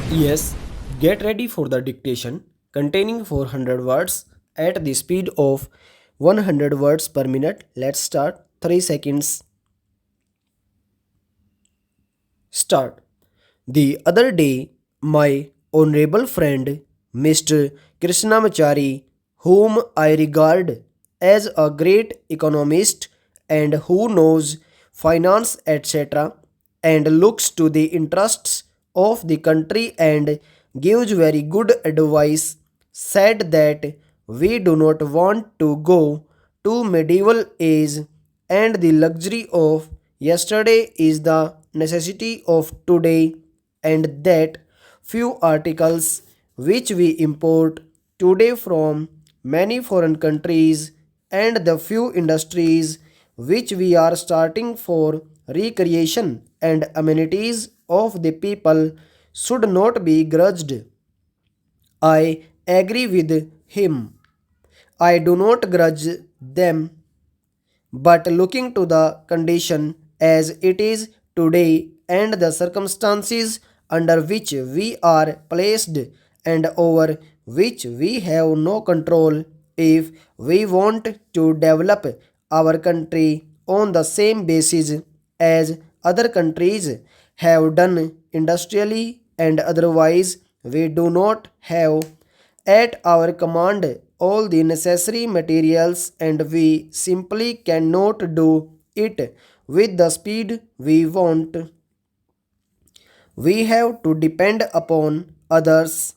Yes, get ready for the dictation containing 400 words at the speed of 100 words per minute. Let's start. 3 seconds. Start. The other day, my honorable friend Mr. Krishnamachari, whom I regard as a great economist and who knows finance etc., and looks to the interests of the country and gives very good advice, said that we do not want to go to medieval age and the luxury of yesterday is the necessity of today, and that few articles which we import today from many foreign countries and the few industries which we are starting for recreation and amenities of the people should not be grudged. I agree with him. I do not grudge them, but looking to the condition as it is today and the circumstances under which we are placed and over which we have no control, if we want to develop our country on the same basis as other countries have done industrially and otherwise, we do not have at our command all the necessary materials and we simply cannot do it with the speed we want. We have to depend upon others.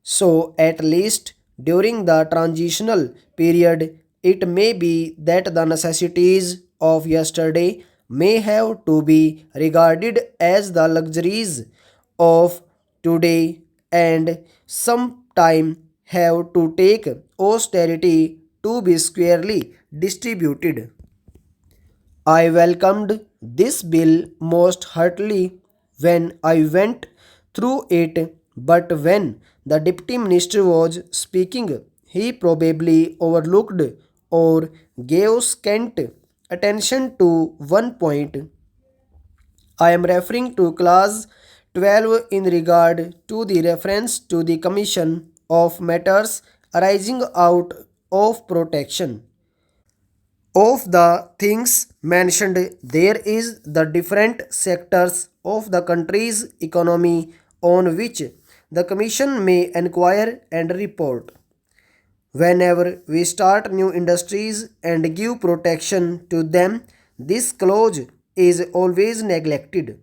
So, at least during the transitional period, it may be that the necessities of yesterday may have to be regarded as the luxuries of today and sometime have to take austerity to be squarely distributed. I welcomed this bill most heartily when I went through it, but when the deputy minister was speaking, he probably overlooked or gave scant attention to one point. I am referring to clause 12 in regard to the reference to the commission of matters arising out of protection. Of the things mentioned, there is the different sectors of the country's economy on which the Commission may inquire and report. Whenever we start new industries and give protection to them, this clause is always neglected.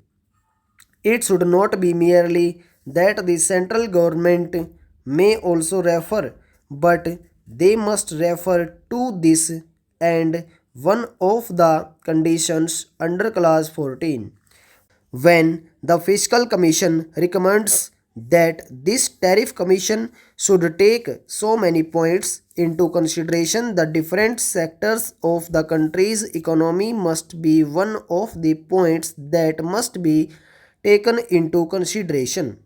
It should not be merely that the central government may also refer, but they must refer to this and one of the conditions under clause 14. When the Fiscal Commission recommends that this tariff commission should take so many points into consideration, the different sectors of the country's economy must be one of the points that must be taken into consideration.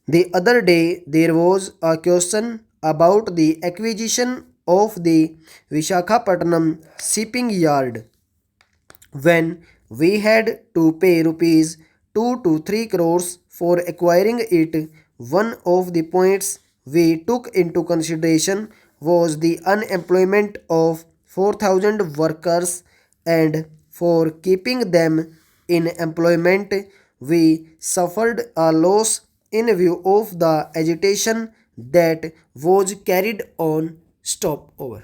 The other day, there was a question about the acquisition of the Vishakhapatnam shipping yard. When we had to pay rupees 2 to 3 crores for acquiring it, one of the points we took into consideration was the unemployment of 4,000 workers, and for keeping them in employment we suffered a loss in view of the agitation that was carried on. Stop over.